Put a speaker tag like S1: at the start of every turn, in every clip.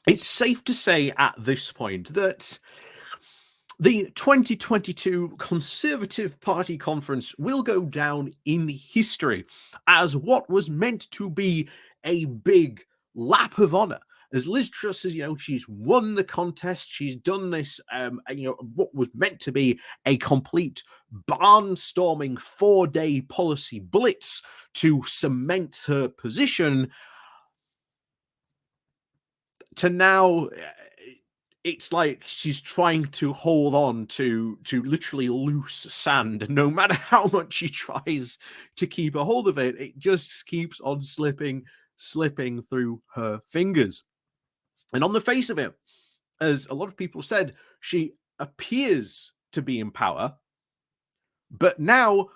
S1: It's safe to say at this point that the 2022 Conservative Party conference will go down in history as what was meant to be a big lap of honor. As Liz Truss has, she's won the contest. She's done this, what was meant to be a complete barnstorming 4-day policy blitz to cement her position. To now, it's like she's trying to hold on to literally loose sand, and no matter how much she tries to keep a hold of it, it just keeps on slipping through her fingers. And on the face of it, as a lot of people said, she appears to be in power, but now,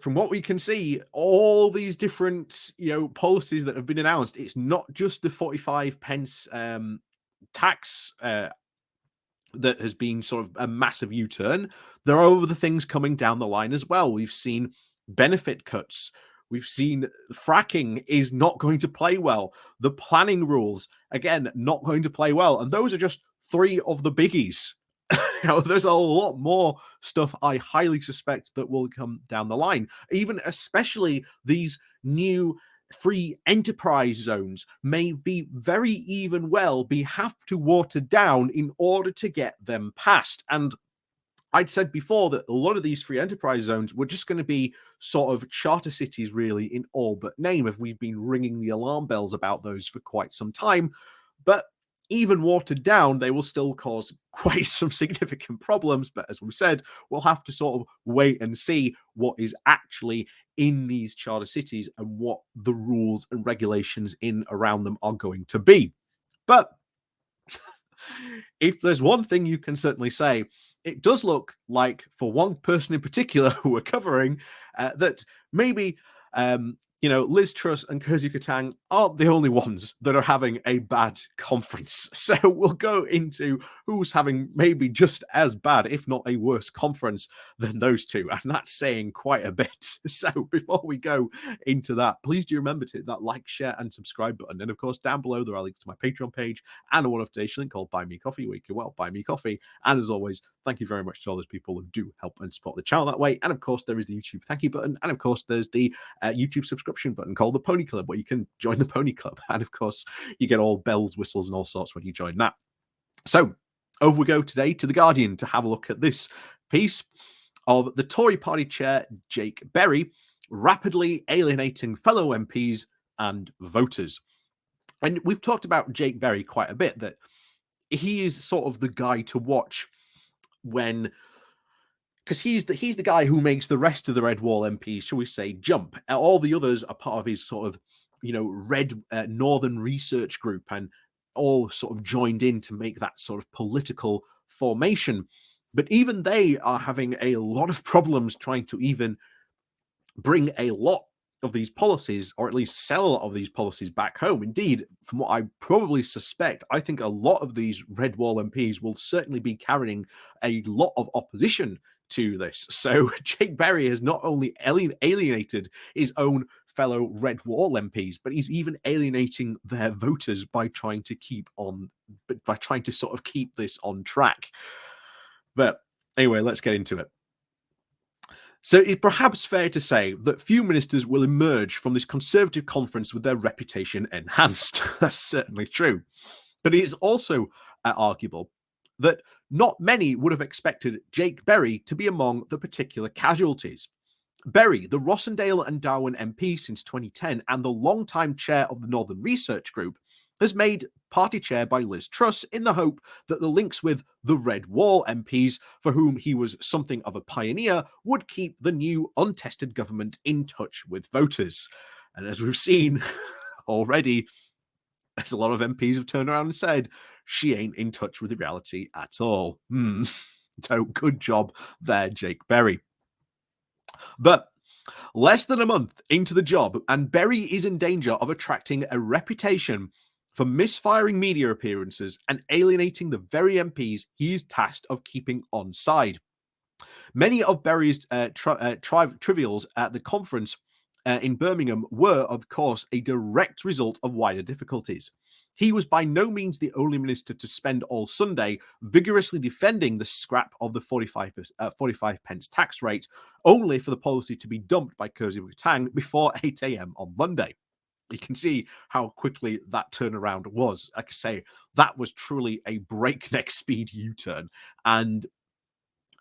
S1: from what we can see, all these different policies that have been announced, it's not just the 45 pence tax that has been sort of a massive U-turn. There are other things coming down the line as well. We've seen benefit cuts. We've seen fracking is not going to play well. The planning rules, again, not going to play well. And those are just three of the biggies. There's a lot more stuff I highly suspect that will come down the line. Even especially these new free enterprise zones may be have to water down in order to get them passed. And I'd said before that a lot of these free enterprise zones were just going to be sort of charter cities, really, in all but name, if we've been ringing the alarm bells about those for quite some time. But even watered down, they will still cause quite some significant problems. But as we said, we'll have to sort of wait and see what is actually in these charter cities and what the rules and regulations in around them are going to be. But if there's one thing you can certainly say, it does look like, for one person in particular who we're covering, that maybe Liz Truss and Kersey Katang aren't the only ones that are having a bad conference. So we'll go into who's having maybe just as bad, if not a worse conference than those two. And that's saying quite a bit. So before we go into that, please do remember to hit that like, share, and subscribe button. And of course, down below, there are links to my Patreon page and a one-off donation link called Buy Me Coffee, where you can, buy me coffee. And as always, thank you very much to all those people who do help and support the channel that way. And of course, there is the YouTube thank you button. And of course, there's the YouTube subscription button called the Pony Club, where you can join the Pony Club. And of course, you get all bells, whistles, and all sorts when you join that. So over we go today to The Guardian to have a look at this piece of the Tory party chair, Jake Berry, rapidly alienating fellow MPs and voters. And we've talked about Jake Berry quite a bit, that he is sort of the guy to watch because he's the guy who makes the rest of the Red Wall MPs, shall we say, jump. All the others are part of his sort of, Red Northern Research Group, and all sort of joined in to make that sort of political formation. But even they are having a lot of problems trying to even bring a lot of these policies, or at least sell a lot of these policies, back home. Indeed, from what I probably suspect, I think a lot of these Red Wall MPs will certainly be carrying a lot of opposition to this. So Jake Berry has not only alienated his own fellow Red Wall MPs, but he's even alienating their voters by trying to sort of keep this on track. But anyway, let's get into it. So it's perhaps fair to say that few ministers will emerge from this Conservative conference with their reputation enhanced. That's certainly true. But it is also arguable that not many would have expected Jake Berry to be among the particular casualties. Berry, the Rossendale and Darwen MP since 2010 and the long-time chair of the Northern Research Group, has made party chair by Liz Truss in the hope that the links with the Red Wall MPs, for whom he was something of a pioneer, would keep the new untested government in touch with voters. And as we've seen already, as a lot of MPs have turned around and said, she ain't in touch with the reality at all. So good job there, Jake Berry. But less than a month into the job, and Berry is in danger of attracting a reputation for misfiring media appearances and alienating the very MPs he is tasked of keeping on side. Many of Berry's trivials at the conference in Birmingham were, of course, a direct result of wider difficulties. He was by no means the only minister to spend all Sunday vigorously defending the scrap of the 45 pence tax rate, only for the policy to be dumped by Kersey Tang before 8 a.m. on Monday. You can see how quickly that turnaround was. Like I say, that was truly a breakneck speed U-turn. And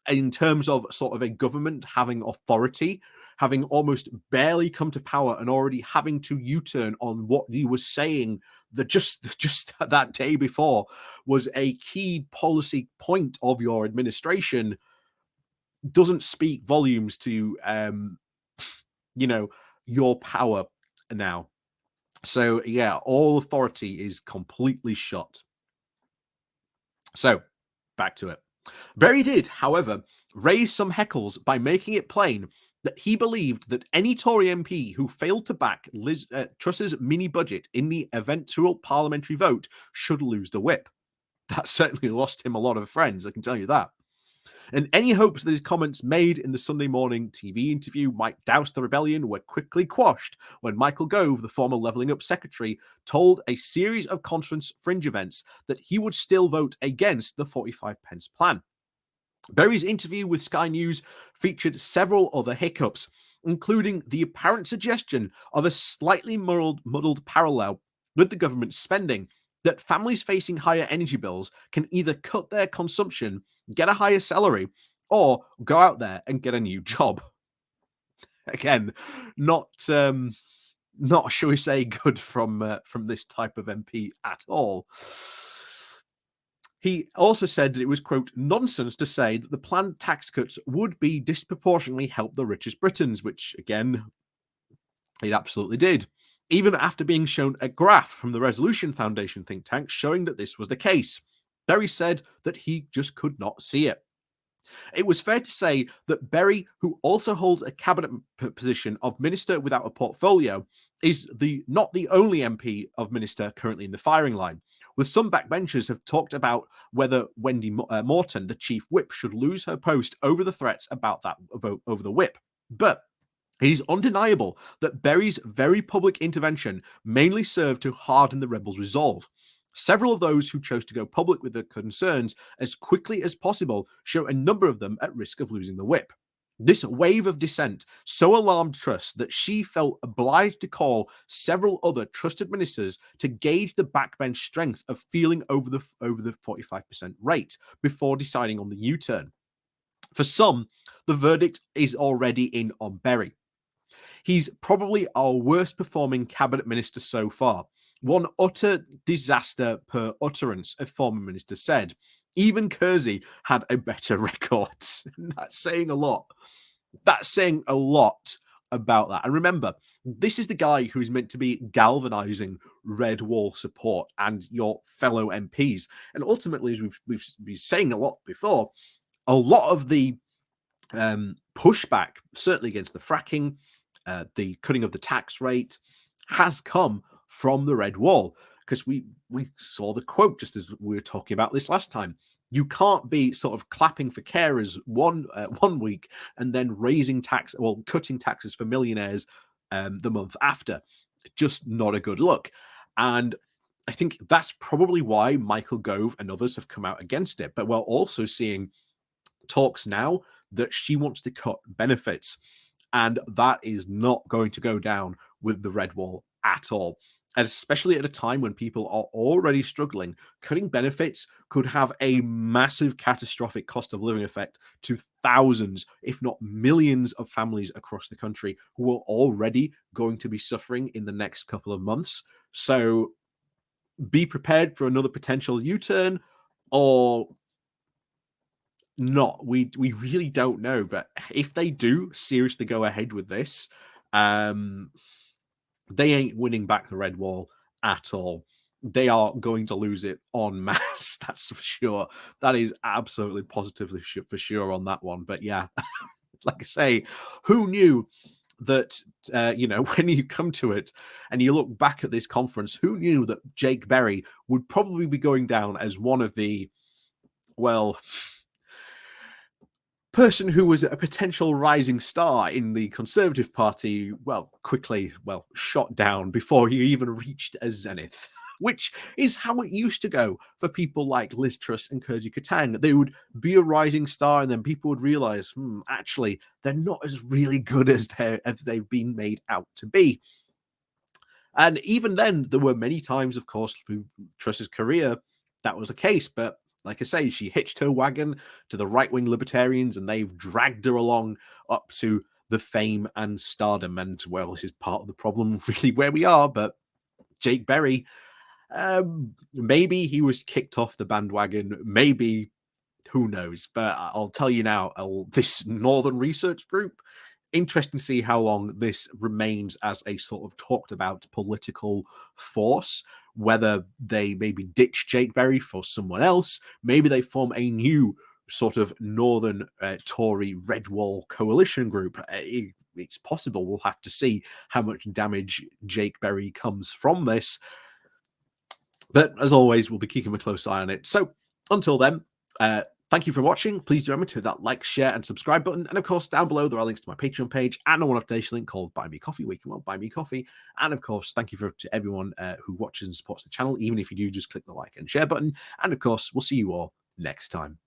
S1: in terms of sort of a government having authority, having almost barely come to power and already having to U-turn on what he was saying that just that day before was a key policy point of your administration, doesn't speak volumes to you know, your power now. So yeah, all authority is completely shut. So back to it. Berry did, however, raise some heckles by making it plain that he believed that any Tory MP who failed to back Truss's mini budget in the eventual parliamentary vote should lose the whip. That certainly lost him a lot of friends, I can tell you that. And any hopes that his comments made in the Sunday morning TV interview might douse the rebellion were quickly quashed when Michael Gove, the former Levelling Up secretary, told a series of conference fringe events that he would still vote against the 45 pence plan. Berry's interview with Sky News featured several other hiccups, including the apparent suggestion of a slightly muddled parallel with the government's spending, that families facing higher energy bills can either cut their consumption, get a higher salary, or go out there and get a new job. Again, not shall we say good from this type of MP at all. He also said that it was, quote, nonsense to say that the planned tax cuts would be disproportionately help the richest Britons, which, again, it absolutely did, even after being shown a graph from the Resolution Foundation think tank showing that this was the case. Berry said that he just could not see it. It was fair to say that Berry, who also holds a cabinet position of minister without a portfolio, is not the only MP of minister currently in the firing line, with some backbenchers have talked about whether Wendy Morton, the chief whip, should lose her post over the threats about that over the whip. But it is undeniable that Berry's very public intervention mainly served to harden the rebels' resolve. Several of those who chose to go public with their concerns as quickly as possible show a number of them at risk of losing the whip. This wave of dissent so alarmed Truss that she felt obliged to call several other trusted ministers to gauge the backbench strength of feeling over the 45% rate before deciding on the U-turn. For some, the verdict is already in on Berry. He's probably our worst performing cabinet minister so far. One utter disaster per utterance, a former minister said. Even Kersey had a better record. That's saying a lot. That's saying a lot about that. And remember, this is the guy who is meant to be galvanizing red wall support and your fellow MPs. And ultimately, as we've been saying a lot before, a lot of the pushback, certainly against the fracking, the cutting of the tax rate, has come from the red wall. Because we saw the quote just as we were talking about this last time. You can't be sort of clapping for carers one week and then cutting taxes for millionaires the month after. Just not a good look. And I think that's probably why Michael Gove and others have come out against it. But we're also seeing talks now that she wants to cut benefits. And that is not going to go down with the red wall at all. And especially at a time when people are already struggling, cutting benefits could have a massive catastrophic cost of living effect to thousands, if not millions of families across the country who are already going to be suffering in the next couple of months. So be prepared for another potential U-turn or not. We really don't know. But if they do seriously go ahead with this, they ain't winning back the red wall at all. They are going to lose it en masse. That's for sure. That is absolutely positively for sure on that one. But yeah, like I say, who knew that, when you come to it and you look back at this conference, who knew that Jake Berry would probably be going down as one of the, well, person who was a potential rising star in the Conservative Party, well, quickly, well, shot down before he even reached a zenith, which is how it used to go for people like Liz Truss and Kersey Katang. They would be a rising star, and then people would realize, actually, they're not as really good as they've been made out to be. And even then, there were many times, of course, through Truss's career, that was the case. But like I say, she hitched her wagon to the right wing libertarians and they've dragged her along up to the fame and stardom. And well, this is part of the problem, really, where we are. But Jake Berry, maybe he was kicked off the bandwagon. Maybe, who knows? But I'll tell you now, this Northern Research Group, interesting to see how long this remains as a sort of talked about political force, whether they maybe ditch Jake Berry for someone else, maybe they form a new sort of Northern Tory Red Wall coalition group. It's possible. We'll have to see how much damage Jake Berry comes from this. But as always, we'll be keeping a close eye on it. So until then, thank you for watching. Please remember to hit that like, share, and subscribe button. And of course, down below, there are links to my Patreon page and a one-off donation link called Buy Me Coffee, where you can buy me coffee. And of course, thank you to everyone who watches and supports the channel, even if you do just click the like and share button. And of course, we'll see you all next time.